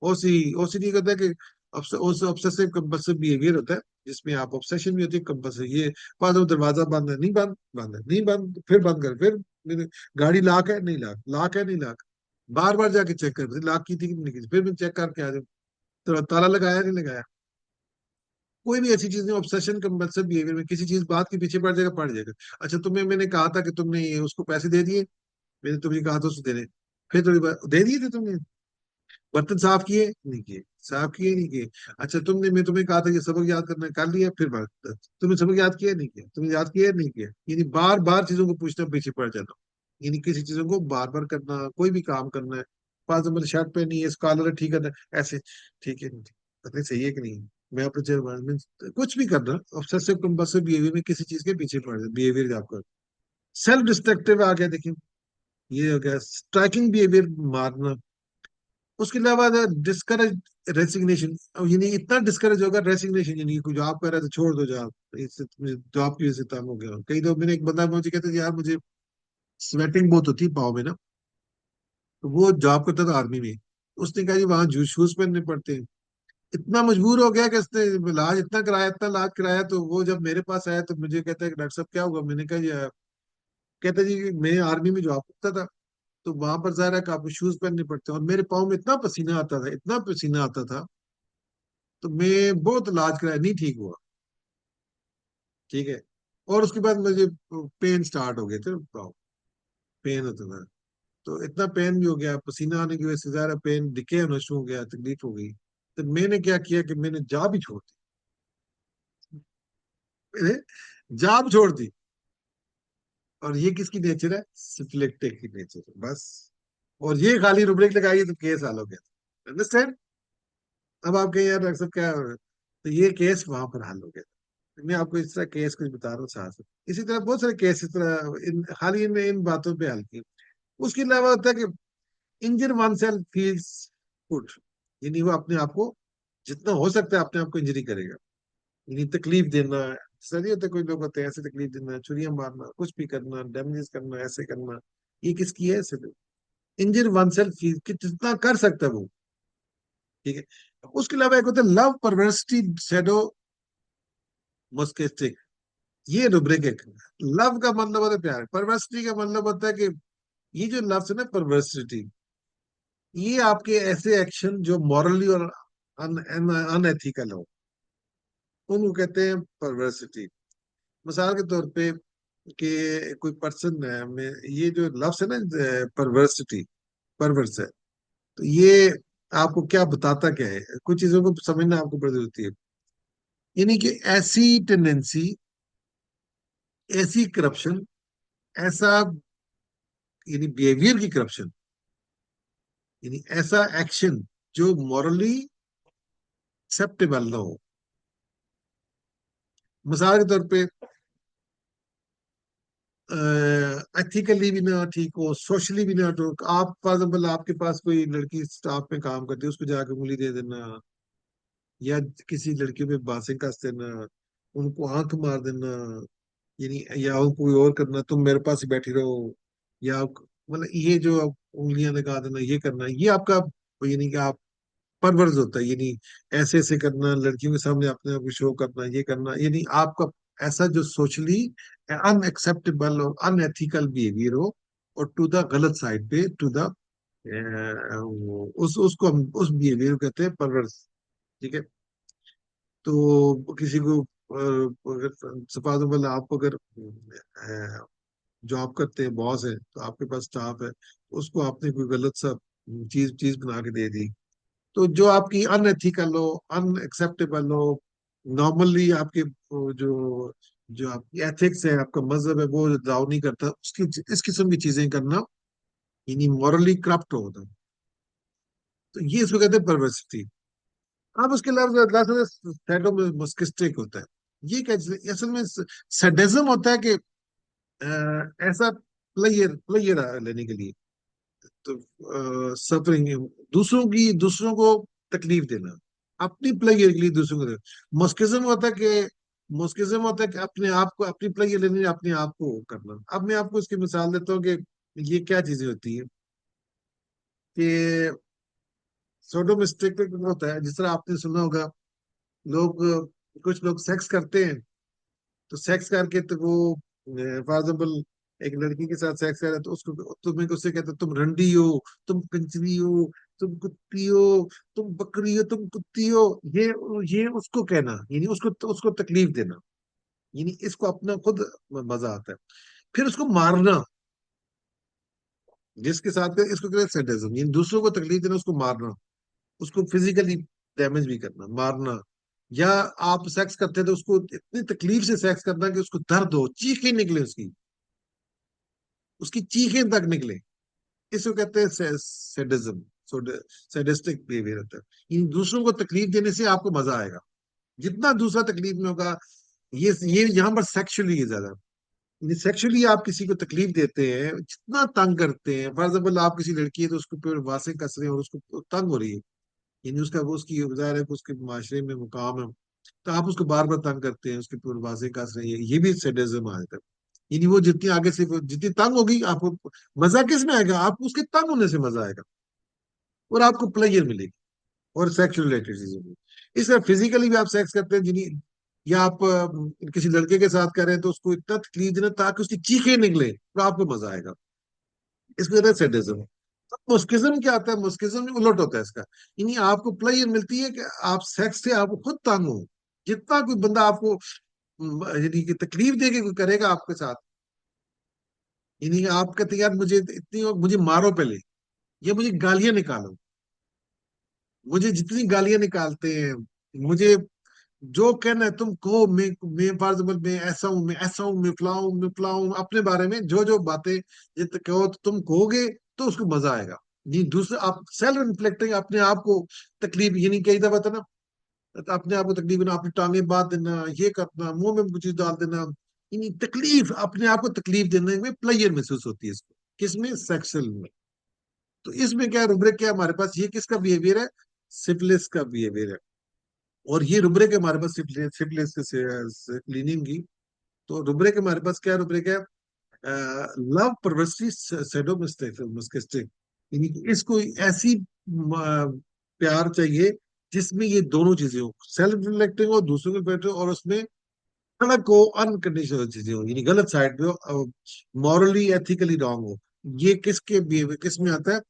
ओसीडी कहता है कि ऑब्सेसिव कंपल्सिव बिहेवियर होता है, जिसमें आप ऑब्सेशन भी होती है, कंपल्सिव, ये पास दरवाजा बंद है, नहीं बंद, बंद है, नहीं बंद, फिर बंद कर, फिर गाड़ी लॉक है, नहीं लॉक, लॉक है, नहीं लॉक, बार बार जाके चेक कर, लॉक की थी कि नहीं की थी, फिर मैं चेक करके आ जाऊँ, तो ताला लगाया नहीं लगाया। कोई भी ऐसी चीज नहीं, ऑब्सेशन कंपल्सिव बिहेवियर में किसी चीज बात के पीछे पड़ जाएगा, पड़ जाएगा। अच्छा, तुम्हें मैंने कहा था कि तुमने उसको पैसे दे दिए, मैंने तुम्हें कहा था उसको देने, फिर थोड़ी बार दे दिए थे तुमने, बर्तन साफ किए नहीं किए, साफ किए नहीं किए। अच्छा, मैं तुम्हें कहा था कि सबक याद करना है, कर लिया, फिर बात, तुमने सबक याद किया नहीं किया, तुमने याद किया नहीं किया, यानी बार बार चीजों को पूछना, पीछे पड़ जाना, यानी किसी चीजों को बार बार करना, कोई भी काम करना है, पाँच नंबर शर्ट पहनी है, कॉलर ठीक करना है, ऐसे, ठीक है नहीं ठीक, पता नहीं सही है कि नहीं, मैं अपने चेयर में कुछ भी करना, ऑब्सेसिव कंपल्सिव बिहेवियर में किसी चीज के पीछे पड़ जाए, बिहेवियर आपका। सेल्फ डिस्ट्रक्टिव आ गया, देखिए, ये हो गया स्ट्राइकिंग बिहेवियर, मारना। उसके अलावा डिस्करेज, रेसिग्नेशन, यानी इतना डिस्करेज होगा, रेसिग्नेशन, यानी कोई जॉब कर रहा है तो छोड़ दो जॉब, इससे जॉब की वजह से तंग हो गया। कई दो मैंने, एक बंदा मुझे कहता है यार मुझे स्वेटिंग बहुत होती है पाँव में ना, तो वो जॉब करता था आर्मी में, उसने कहा जी वहां शूज पहनने पड़ते हैं। इतना मजबूर हो गया कि उसने इलाज इतना कराया, इतना इलाज कराया, तो वो जब मेरे पास आया तो मुझे कहता है कि डॉक्टर साहब क्या हुआ, मैंने कहा कहता जी कि मैं आर्मी में जॉब करता था, तो वहां पर ज़ाहिर है कि आपको शूज पहनने पड़ते हैं, और मेरे पाँव में इतना पसीना आता था, इतना पसीना आता था, तो मैं बहुत इलाज कराया, नहीं ठीक हुआ। ठीक है। और उसके बाद मुझे पेन स्टार्ट हो गए थे पाँव, पेन होता था। तो इतना पेन भी हो गया, पसीना आने की वजह से ज़्यादा पेन दिखे होना शुरू हो गया, तकलीफ हो गई। तो मैंने क्या किया कि मैंने जॉब ही छोड़ दी। मैंने जॉब छोड़ दी। और ये किसकी नेचर है? सिफिलिक्टिक की नेचर है, बस। और ये खाली रुब्रिक लगाई तो केस हल हो गया। अंडरस्टैंड? अब आप कहें यार डॉक्टर साहब क्या हो रहा है? तो ये केस वहां पर हल हो गया। मैं आपको इस तरह केस कुछ बता रहा हूँ साथ साथ। इसी तरह बहुत सारे केस इस तरह हाल ही में इन बातों पे हल किए। उसके अलावा होता है कि इंजर वन सेल्फ फील्स गुड, यानी वो अपने आप को जितना हो सकता है अपने आप को इंजरी करेगा, यानी तकलीफ देना। सही होता है, कोई लोग होते हैं ऐसे तकलीफ देना, छुरियां मारना, कुछ भी करना, डैमेज करना, ऐसे करना। ये किसकी है? ऐसे इंजर वन सेल्फ फील कि जितना कर सकता है वो। ठीक है। उसके अलावा एक होता है लव परवर्सिटी शैडो मस्केस्टिक। ये रुब्रिक एक। लव का मतलब होता है प्यार, परवर्सिटी का मतलब होता है कि ये जो लव है ना, परवर्सिटी, ये आपके ऐसे एक्शन जो मॉरली और अनएथिकल हो, उनको कहते हैं परवर्सिटी। मिसाल के तौर पे कि कोई पर्सन है में, ये जो लफ्ज है ना, परवर्सिटी, परवर्स है, तो ये आपको क्या बताता क्या है? कुछ चीजों को समझना आपको बड़ी जरूरत है। यानी कि ऐसी टेंडेंसी, ऐसी करप्शन, ऐसा, यानी बिहेवियर की करप्शन, यानी ऐसा एक्शन जो मॉरली एक्सेप्टेबल ना हो। मिसाल के तौर पे एथिकली भी ना ठीक हो, सोशली भी ना ठीक। आप फॉर एग्जाम्पल आपके पास कोई लड़की स्टाफ में काम करती है, उसको जाकर उंगली दे देना, या किसी लड़की पे बातें कस देना, उनको आंख मार देना, यानी या उनको कोई और करना, तुम मेरे पास ही बैठी रहो, या मतलब ये जो आप उंगलियां लगा देना, ये करना, ये आपका यानी कि आप परवर्ज होता है, यानी ऐसे ऐसे करना, लड़कियों के सामने अपने आप को शो करना, ये करना, यानी आपका ऐसा जो सोशली अनएक्सेप्टेबल और अनएथिकल बिहेवियर हो, और टू द गलत साइड पे, टू द उस उसको हम उस बिहेवियर को कहते हैं परवर्स। ठीक है। तो किसी को अगर सपोज आप अगर जॉब करते हैं, बॉस है, तो आपके पास स्टाफ है, उसको आपने कोई गलत सा चीज चीज बना के दे दी, तो जो आपकी अनएथिकल हो, अनएक्सेप्टेबल हो, नॉर्मली आपके जो जो आपकी एथिक्स है, आपका मजहब है, वो अलाउ नहीं करता उसकी, इस किस्म की चीजें करना, यानी मॉरली करप्ट होता, तो ये इसको कहते हैं परवर्सिटी। अब उसके अलावा सैडो मस्किस्टिक होता है। ये क्या चीज़ है? असल में सैडिज्म होता है कि ऐसा प्लेयर प्लेयर लेने के लिए, तो सफरिंग, दूसरों को तकलीफ देना, अपनी प्लेयर के लिए दूसरों को देना। मस्किज्म होता है कि अपने आप को, अपनी प्लेयर लेने, अपने आप को करना। अब मैं आपको इसकी मिसाल देता हूँ कि ये क्या चीजें होती है कि सोडोमिस्टिक होता है, जिस तरह आपने सुना होगा, लोग कुछ लोग सेक्स करते हैं, तो सेक्स करके तो वो फॉर एग्जाम्पल एक लड़की के साथ सेक्स कर रहे हैं, तो उसको, तुम्हें उससे कहते हैं तुम रंडी हो, तुम कंजरी हो, तुम कुत्ती हो, तुम बकरी हो, तुम कुत्ती हो। ये उसको कहना, यानी उसको तकलीफ देना, यानी इसको अपना खुद मजा आता है। फिर उसको मारना, जिसके साथ इसको कहते हैं सैडिज्म, यानी दूसरों को तकलीफ देना, उसको मारना, उसको फिजिकली डैमेज भी करना, मारना। या आप सेक्स करते हैं तो उसको इतनी तकलीफ से सेक्स करना कि उसको दर्द हो, चीखें निकले, उसकी चीखें तक निकले। इसको कहते हैं सैडिज्म, सैडिस्टिक बिहेवियर होता है। इन दूसरों को तकलीफ देने से आपको मजा आएगा, जितना दूसरा तकलीफ में होगा। ये यहाँ पर सेक्सुअली है ज्यादा। सेक्सुअली आप किसी को तकलीफ देते हैं, जितना तंग करते हैं, फॉर एग्जाम्पल आप किसी लड़की है तो उसको ऊपर वासे कस रहे हैं और उसको तंग हो रही है, यानी उसका वो उसकी ज़ाहिर है कि उसके माशरे में मुकाम है, तो आप उसको बार बार तंग करते हैं, उसके पूर्वाजे कस रही है, ये भी सैडिज्म आ जाता है। यानी वो जितनी आगे से जितनी तंग होगी, आपको मजा किस में आएगा? आपको उसके तंग होने से मजा आएगा, और आपको प्लेजर मिलेगी, और सेक्स रिलेटेड चीजों में। इस तरह फिजिकली भी आप सेक्स करते हैं, जिन्हीं या आप किसी लड़के के साथ कर रहे हैं तो उसको इतना तकलीफ देना ताकि उसकी चीखें निकले, तो आपको मजा आएगा। इसको कहते हैं सैडिज्म। तो मुस्किज्म क्या आता है? मुस्किज्म उलट होता है इसका। यानी आपको प्लेजर मिलती है कि आप सेक्स से आप खुद तंग हो। जितना कोई बंदा आपको यानी कि तकलीफ दे के कोई करेगा आपके साथ, यानी आप कहते हैं, यार मुझे इतनी, मुझे मारो पहले, या मुझे गालियां निकालो, मुझे जितनी गालियां निकालते हैं, मुझे जो कहना है तुम कहो, मैं फॉर एग्जाम्पल मैं ऐसा हूं, मैं ऐसा हूं, मैं फलाऊं, मैं फलाऊं, अपने बारे में जो जो बातें जित कहो तो तुम कहोगे, तो उसको मजा आएगा। जी, दूसरे आप सेल्फ इन्फ्लिक्टिंग अपने आप को तकलीफ, ये नहीं कही था बता ना, तो अपने आप को तकलीफ देना, अपनी टांगे बांध देना, ये करना, मुंह में कुछ चीज डाल देना, यानी तकलीफ, अपने आप को तकलीफ देने में प्लेजर महसूस होती है इसको, किसमें? सेक्सुअल में। तो इसमें क्या रुब्रिक, क्या हमारे पास ये किसका बिहेवियर है? सिफिलिस का बिहेवियर है। और ये रुब्रिक है हमारे पास सिफिलिस क्लीनिंग की। तो रुब्रिक हमारे पास क्या रुब्रिक है? लव परवर्सली सेडोमिस्टिक, यानी कि इसको ऐसी प्यार चाहिए जिसमें ये दोनों चीजें हो, सेल्फ रिफ्लेक्टिंग हो, दूसरों को रिफ्लेक्टिव, और उसमें कड़क हो, अनकंडीशनल चीजें हो, यानी गलत साइड पे हो, मॉरली एथिकली रॉन्ग हो। ये किसके बिहेवियर, किस में आता है?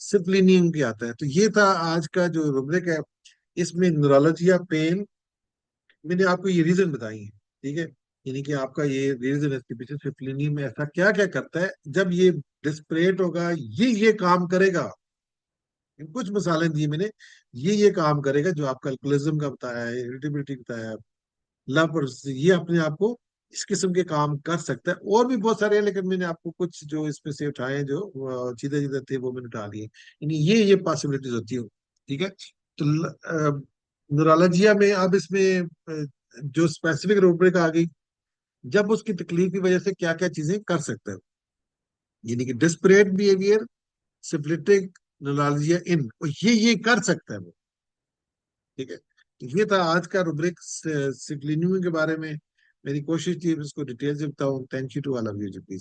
सिप्लिनियम की आता है। तो ये था आज का जो रुब्रिक है। इसमें न्यूरोलॉजी, पेन, मैंने आपको ये रीजन बताई है, ठीक है? यानी कि आपका ये रीजन है इसके पीछे, सिप्लिनियम में ऐसा क्या क्या करता है जब ये डिस्परेट होगा, ये काम करेगा। कुछ मिसालें दी मैंने, ये काम करेगा, जो आपका अल्कोहलिज्म का बताया है, इरिटेबिलिटी बताया, लव, और ये अपने आप को इस किस्म के काम कर सकता है। और भी बहुत सारे हैं, लेकिन मैंने आपको कुछ जो इसमें से उठाए हैं, जो चीजें चीजें थे, वो मैंने उठा लिए। यानी ये पॉसिबिलिटीज होती है, ठीक है? तो न्यूरोलॉजिया में अब इसमें जो स्पेसिफिक रूब्रिक आ गई, जब उसकी तकलीफ की वजह से क्या क्या चीजें कर सकते हैं, यानी कि डिस्परेट बिहेवियर, सिफिलिटिक, न्यूरोलॉजिया इन, और ये कर सकता है वो, ठीक है? तो ये था आज का रूब्रिक सिक्लिनियम के बारे में। मेरी कोशिश थी इसको डिटेल से बताऊं। Thank you to all of you.